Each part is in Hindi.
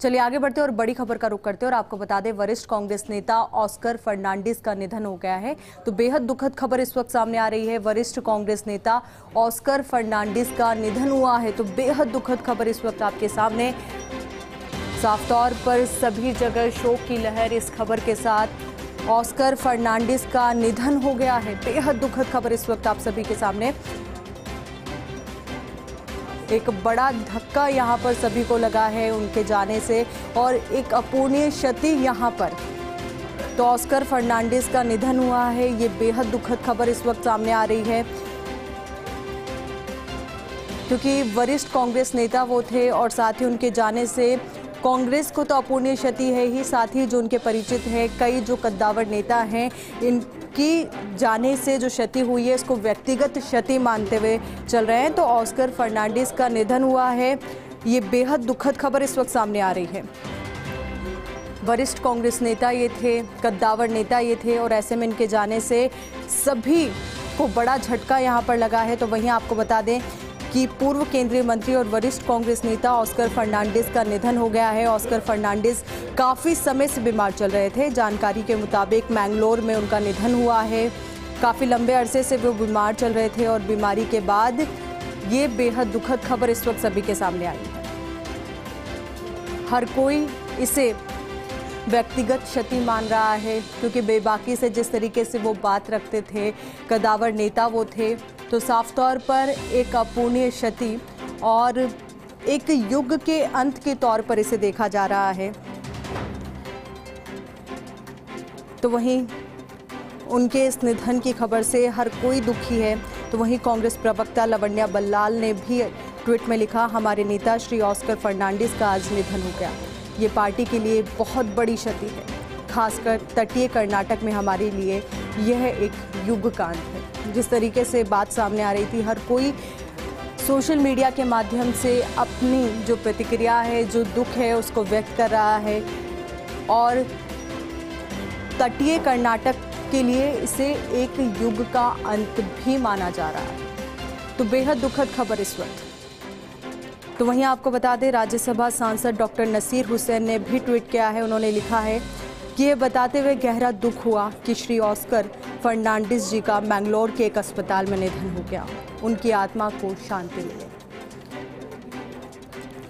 चलिए आगे बढ़ते हैं और बड़ी खबर का रुख करते हैं और आपको बता दें वरिष्ठ कांग्रेस नेता ऑस्कर फर्नांडिस का निधन हो गया है। तो बेहद दुखद खबर इस वक्त सामने आ रही है। वरिष्ठ कांग्रेस नेता ऑस्कर फर्नांडिस का निधन हुआ है। तो बेहद दुखद खबर इस वक्त आपके सामने। साफ तौर पर सभी जगह शोक की लहर इस खबर के साथ। ऑस्कर फर्नांडिस का निधन हो गया है। बेहद दुखद खबर इस वक्त आप सभी के सामने। एक बड़ा धक्का यहाँ पर सभी को लगा है उनके जाने से और एक अपूर्णीय क्षति यहाँ पर। तो ऑस्कर फर्नांडिस का निधन हुआ है। ये बेहद दुखद खबर इस वक्त सामने आ रही है क्योंकि वरिष्ठ कांग्रेस नेता वो थे और साथ ही उनके जाने से कांग्रेस को तो अपूर्णीय क्षति है ही, साथ ही जो उनके परिचित हैं कई जो कद्दावर नेता हैं इनकी जाने से जो क्षति हुई है इसको व्यक्तिगत क्षति मानते हुए चल रहे हैं। तो ऑस्कर फर्नांडिस का निधन हुआ है। ये बेहद दुखद खबर इस वक्त सामने आ रही है। वरिष्ठ कांग्रेस नेता ये थे, कद्दावर नेता ये थे और ऐसे में इनके जाने से सभी को बड़ा झटका यहाँ पर लगा है। तो वहीं आपको बता दें कि पूर्व केंद्रीय मंत्री और वरिष्ठ कांग्रेस नेता ऑस्कर फर्नांडिस का निधन हो गया है। ऑस्कर फर्नांडिस काफ़ी समय से बीमार चल रहे थे। जानकारी के मुताबिक मैंगलोर में उनका निधन हुआ है। काफ़ी लंबे अरसे से वो बीमार चल रहे थे और बीमारी के बाद ये बेहद दुखद खबर इस वक्त सभी के सामने आई है। हर कोई इसे व्यक्तिगत क्षति मान रहा है क्योंकि बेबाकी से जिस तरीके से वो बात रखते थे, कद्दावर नेता वो थे, तो साफ तौर पर एक अपूर्णीय क्षति और एक युग के अंत के तौर पर इसे देखा जा रहा है। तो वहीं उनके इस निधन की खबर से हर कोई दुखी है। तो वहीं कांग्रेस प्रवक्ता लावण्या बल्लाल ने भी ट्वीट में लिखा, हमारे नेता श्री ऑस्कर फर्नांडिस का आज निधन हो गया। ये पार्टी के लिए बहुत बड़ी क्षति है, खासकर तटीय कर्नाटक में हमारे लिए यह एक युग का अंत है। जिस तरीके से बात सामने आ रही थी, हर कोई सोशल मीडिया के माध्यम से अपनी जो प्रतिक्रिया है, जो दुख है उसको व्यक्त कर रहा है और तटीय कर्नाटक के लिए इसे एक युग का अंत भी माना जा रहा है। तो बेहद दुखद खबर इस वक्त। तो वहीं आपको बता दें राज्यसभा सांसद डॉक्टर नसीर हुसैन ने भी ट्वीट किया है। उन्होंने लिखा है कि ये बताते हुए गहरा दुख हुआ कि श्री ऑस्कर फर्नांडिस जी का मैंगलोर के एक अस्पताल में निधन हो गया। उनकी आत्मा को शांति मिले।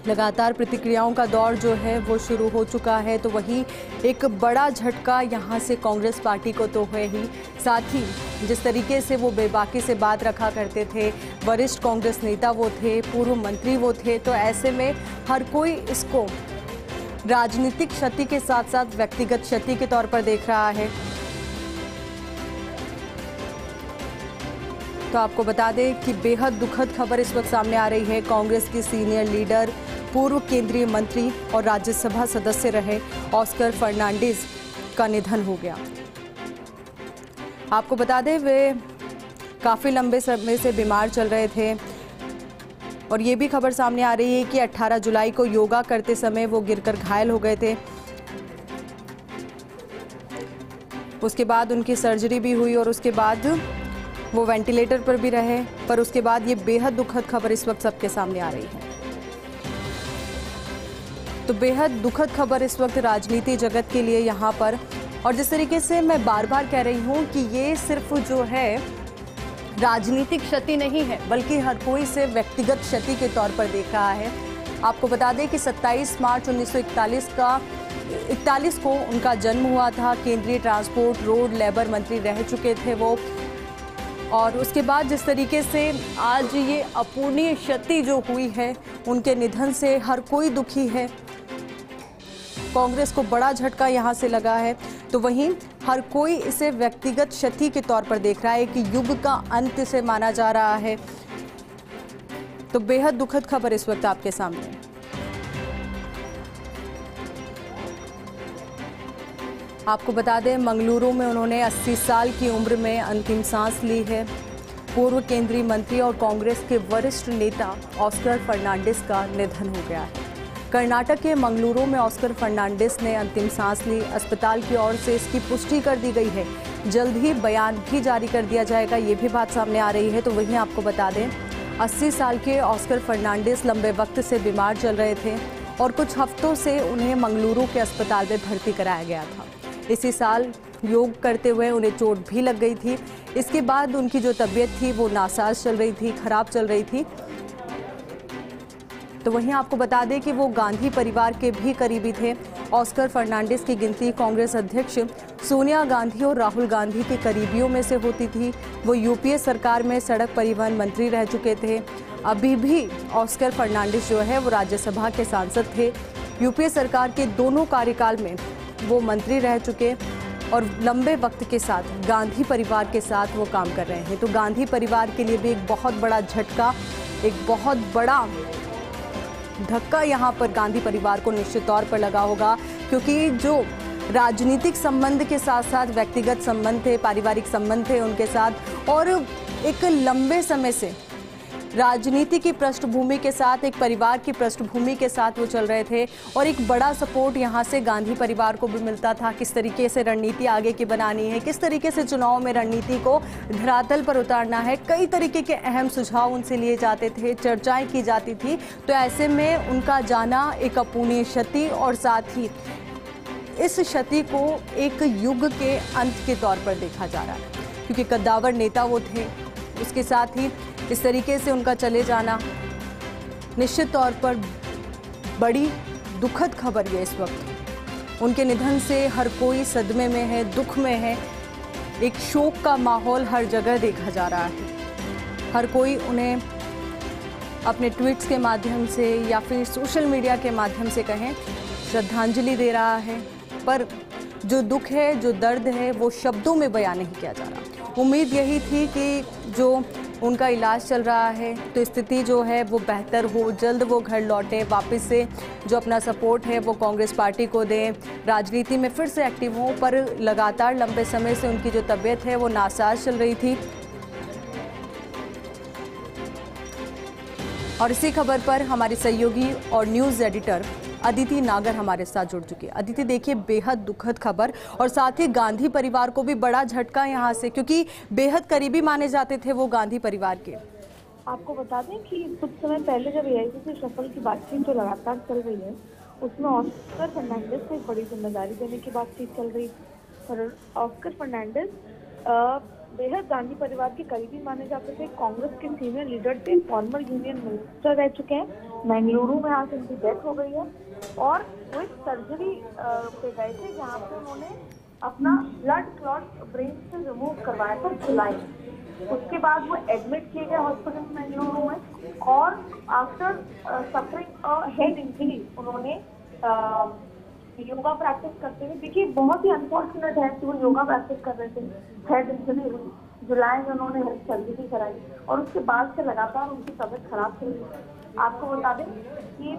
लगातार प्रतिक्रियाओं का दौर जो है वो शुरू हो चुका है। तो वही एक बड़ा झटका यहाँ से कांग्रेस पार्टी को तो है ही, साथ ही जिस तरीके से वो बेबाकी से बात रखा करते थे, वरिष्ठ कांग्रेस नेता वो थे, पूर्व मंत्री वो थे, तो ऐसे में हर कोई इसको राजनीतिक क्षति के साथ साथ व्यक्तिगत क्षति के तौर पर देख रहा है। तो आपको बता दें कि बेहद दुखद खबर इस वक्त सामने आ रही है। कांग्रेस की सीनियर लीडर, पूर्व केंद्रीय मंत्री और राज्यसभा सदस्य रहे ऑस्कर फर्नांडिस का निधन हो गया। आपको बता दें वे काफ़ी लंबे समय से बीमार चल रहे थे और ये भी खबर सामने आ रही है कि 18 जुलाई को योगा करते समय वो गिरकर घायल हो गए थे। उसके बाद उनकी सर्जरी भी हुई और उसके बाद वो वेंटिलेटर पर भी रहे, पर उसके बाद ये बेहद दुखद खबर इस वक्त सबके सामने आ रही है। तो बेहद दुखद खबर इस वक्त राजनीति जगत के लिए यहाँ पर। और जिस तरीके से मैं बार बार कह रही हूँ कि ये सिर्फ जो है राजनीतिक क्षति नहीं है, बल्कि हर कोई इसे व्यक्तिगत क्षति के तौर पर देख रहा है। आपको बता दें कि 27 मार्च 1941 को उनका जन्म हुआ था। केंद्रीय ट्रांसपोर्ट, रोड, लेबर मंत्री रह चुके थे वो। और उसके बाद जिस तरीके से आज ये अपूर्णीय क्षति जो हुई है उनके निधन से हर कोई दुखी है। कांग्रेस को बड़ा झटका यहाँ से लगा है। तो वहीं हर कोई इसे व्यक्तिगत क्षति के तौर पर देख रहा है कि युग का अंत से माना जा रहा है। तो बेहद दुखद खबर इस वक्त आपके सामने। आपको बता दें मंगलुरु में उन्होंने 80 साल की उम्र में अंतिम सांस ली है। पूर्व केंद्रीय मंत्री और कांग्रेस के वरिष्ठ नेता ऑस्कर फर्नांडिस का निधन हो गया है। कर्नाटक के मंगलुरु में ऑस्कर फर्नांडिस ने अंतिम सांस ली। अस्पताल की ओर से इसकी पुष्टि कर दी गई है। जल्द ही बयान भी जारी कर दिया जाएगा, ये भी बात सामने आ रही है। तो वहीं आपको बता दें 80 साल के ऑस्कर फर्नांडिस लंबे वक्त से बीमार चल रहे थे और कुछ हफ्तों से उन्हें मंगलुरु के अस्पताल में भर्ती कराया गया था। इसी साल योग करते हुए उन्हें चोट भी लग गई थी। इसके बाद उनकी जो तबीयत थी वो नासाज चल रही थी, खराब चल रही थी। तो वहीं आपको बता दें कि वो गांधी परिवार के भी करीबी थे। ऑस्कर फर्नांडिस की गिनती कांग्रेस अध्यक्ष सोनिया गांधी और राहुल गांधी के करीबियों में से होती थी। वो यूपीए सरकार में सड़क परिवहन मंत्री रह चुके थे। अभी भी ऑस्कर फर्नांडिस जो है वो राज्यसभा के सांसद थे। यूपीए सरकार के दोनों कार्यकाल में वो मंत्री रह चुके और लंबे वक्त के साथ गांधी परिवार के साथ वो काम कर रहे हैं। तो गांधी परिवार के लिए भी एक बहुत बड़ा झटका, एक बहुत बड़ा धक्का यहाँ पर गांधी परिवार को निश्चित तौर पर लगा होगा, क्योंकि जो राजनीतिक संबंध के साथ साथ व्यक्तिगत संबंध थे, पारिवारिक संबंध थे उनके साथ, और एक लंबे समय से राजनीति की पृष्ठभूमि के साथ, एक परिवार की पृष्ठभूमि के साथ वो चल रहे थे और एक बड़ा सपोर्ट यहाँ से गांधी परिवार को भी मिलता था। किस तरीके से रणनीति आगे की बनानी है, किस तरीके से चुनाव में रणनीति को धरातल पर उतारना है, कई तरीके के अहम सुझाव उनसे लिए जाते थे, चर्चाएं की जाती थी। तो ऐसे में उनका जाना एक अपूर्णीय क्षति और साथ ही इस क्षति को एक युग के अंत के तौर पर देखा जा रहा है, क्योंकि कद्दावर नेता वो थे। उसके साथ ही इस तरीके से उनका चले जाना निश्चित तौर पर बड़ी दुखद खबर है। इस वक्त उनके निधन से हर कोई सदमे में है, दुख में है। एक शोक का माहौल हर जगह देखा जा रहा है। हर कोई उन्हें अपने ट्वीट्स के माध्यम से या फिर सोशल मीडिया के माध्यम से कहें श्रद्धांजलि दे रहा है, पर जो दुख है, जो दर्द है, वो शब्दों में बयान नहीं किया जा रहा। उम्मीद यही थी कि जो उनका इलाज चल रहा है तो स्थिति जो है वो बेहतर हो, जल्द वो घर लौटे, वापस से जो अपना सपोर्ट है वो कांग्रेस पार्टी को दें, राजनीति में फिर से एक्टिव हों। पर लगातार लंबे समय से उनकी जो तबीयत है वो नासाज चल रही थी। और इसी खबर पर हमारी सहयोगी और न्यूज़ एडिटर अदिति नागर हमारे साथ जुड़ चुकी है। अदिति, देखिए बेहद दुखद खबर और साथ ही गांधी परिवार को भी बड़ा झटका यहाँ से, क्योंकि बेहद करीबी माने जाते थे वो गांधी परिवार के। आपको बता दें कि कुछ समय पहले जब एआईसीसी शफल की बातचीत जो लगातार चल रही है उसमें ऑस्कर फर्नांडिस को एक बड़ी जिम्मेदारी देने की बातचीत चल रही थी। और ऑस्कर फर्नांडिस बेहद गांधी परिवार के करीबी माने जाते थे। कांग्रेस के सीनियर लीडर थे, फॉर्मर यूनियन मिनिस्टर रह चुके हैं। बेंगलुरु में आज उनकी डेथ हो गई है और वो एक सर्जरी पे गए थे जहाँ पे उन्होंने अपना ब्लड क्लॉट ब्रेन से रिमूव करवाया था जुलाई। उसके बाद वो एडमिट किए गए हॉस्पिटल बेंगलुरु में और आफ्टर सफरिंग हेड इंजरी उन्होंने योगा प्रैक्टिस करते हुए, देखिए बहुत ही अनफॉर्चुनेट है कि वो योगा प्रैक्टिस कर रहे थे, हेड इंजरी हुई, जुलाई में उन्होंने हेड सर्जरी कराई और उसके बाद से लगातार उनकी तबीयत खराब चल रही है। आपको बता दें कि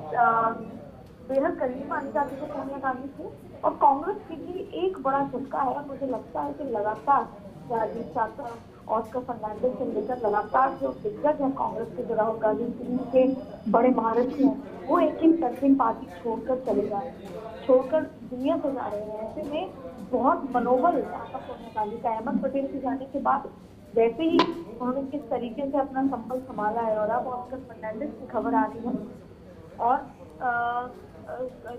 बेहद करीबी मानी जाती है सोनिया गांधी से और कांग्रेस के लिए एक बड़ा झटका है। मुझे लगता है कि लगातार राजीव चाचा, ऑस्कर फर्नांडिस से लेकर लगातार जो दिग्गज है कांग्रेस के, जो राहुल गांधी के बड़े महारथी हैं, वो एक सर्चिंग पार्टी छोड़कर चले जा रहे हैं, छोड़कर दुनिया से जा रहे हैं। ऐसे में बहुत मनोबल सोनिया गांधी का अहमद पटेल के जाने के बाद वैसे ही उन्होंने किस तरीके से अपना संबल संभाला है और अब ऑस्कर फर्नांडिस की खबर आ रही है। और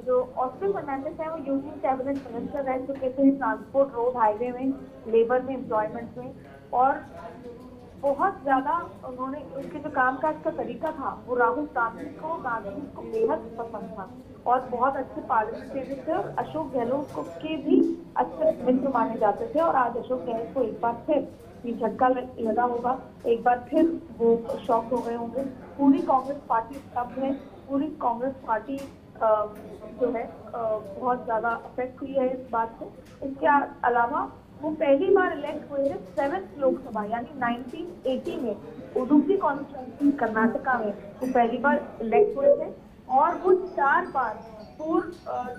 जो ऑस्कर फर्नांडिस है वो यूनियन कैबिनेट मिनिस्टर रह चुके थे, ट्रांसपोर्ट, रोड, हाईवे में, लेबर में, एम्प्लॉयमेंट में, और बहुत ज्यादा उन्होंने, उनके जो कामकाज का तरीका था वो राहुल गांधी को बेहद पसंद था और बहुत अच्छे पार्लियामेंटेरियन थे और अशोक गहलोत को के भी अच्छे मित्र माने जाते थे। और आज अशोक गहलोत को एक बार फिर ये झटका लगा होगा, एक बार फिर वो शॉक हो गए होंगे। पूरी कांग्रेस पार्टी स्तब्ध है, पूरी कांग्रेस पार्टी जो है बहुत ज्यादा अफेक्ट हुई है इस बात से। इसके अलावा वो पहली बार इलेक्ट हुए हैं 7th लोकसभा यानी 1980 में उडुपी कॉन्स्टिट्यूंसी कर्नाटका में वो पहली बार इलेक्ट हुए थे और वो 4 बार पूर्व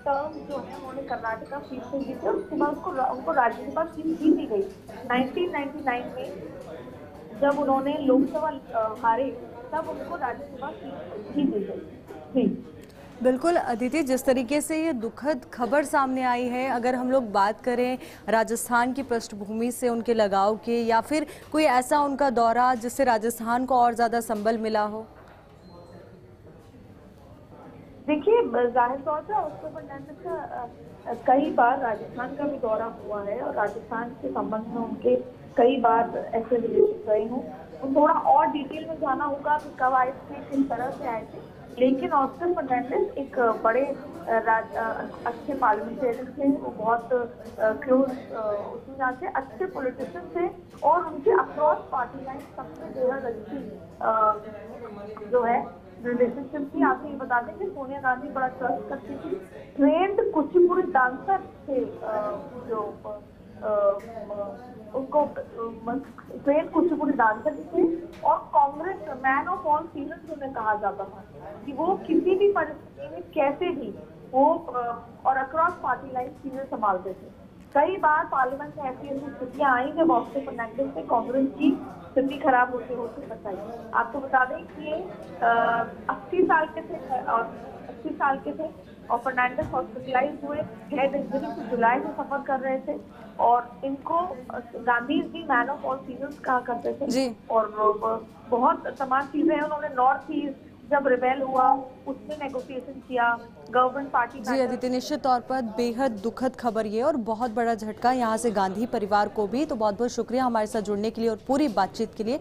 टर्म जो है उन्होंने कर्नाटका सीट से जीते। उसके बाद उनको राज्यसभा सीट दी गई। 1999 में जब उन्होंने लोकसभा हारे तब उनको राज्यसभा सीट दी गई। बिल्कुल अदिति, जिस तरीके से ये दुखद खबर सामने आई है, अगर हम लोग बात करें राजस्थान की पृष्ठभूमि से उनके लगाव के, या फिर कोई ऐसा उनका दौरा जिससे राजस्थान को और ज़्यादा संबल मिला हो? देखिए, जाहिर तौर पे ऑस्कर फर्नांडिस का कई बार राजस्थान का भी दौरा हुआ है और राजस्थान के संबंध में उनके कई बार ऐसे रिलेशन रहे हों। तो थोड़ा और डिटेल में जाना होगा कि कब आए थे, किस तरह से आए थे। लेकिन ऑस्कर फर्नांडिस एक बड़े अच्छे पार्लियामेंटेरियन थे। वो बहुत क्लोज उसमें जाते अच्छे पॉलिटिशियन थे और उनके अक्रॉस पार्टी लाइन सबसे बेहद अच्छी जो है रिलेशनशिप थी। आपको ये बता दें कि सोनिया गांधी बड़ा ट्रस्ट करती थी। ट्रेंड कुचिपुड़ी डांसर थे जो उनको ट्रेंड कुचिपुड़ी डांसर भी थे और Congress man of all seasons उन्हें कहा जाता था कि वो किसी भी परिस्थिति में कैसे भी वो और अक्रॉस पार्टी लाइन चीजें संभालते थे। कई बार पार्लियामेंट में ऐसी ऐसी स्थितियां आई जब ऑस्कर फर्नांडिस ने कांग्रेस की स्थिति खराब होते होते बचाई। आपको बता दें कि ये 80 साल के थे और 80 साल के थे और फर्नांडिस हॉस्पिटलाइज हुए। हेड इंजरी से जुलाई से सफर कर रहे थे और इनको Gandhi ji man of all seasons कहा करते थे जी। और बहुत तमाम चीजें हैं। उन्होंने नॉर्थ ईस्ट जब रिबेल हुआ उसमें नेगोशिएशन किया गवर्नमेंट पार्टी। जी अदिति, निश्चित तौर पर बेहद दुखद खबर ये और बहुत बड़ा झटका यहाँ से गांधी परिवार को भी। तो बहुत बहुत शुक्रिया हमारे साथ जुड़ने के लिए और पूरी बातचीत के लिए।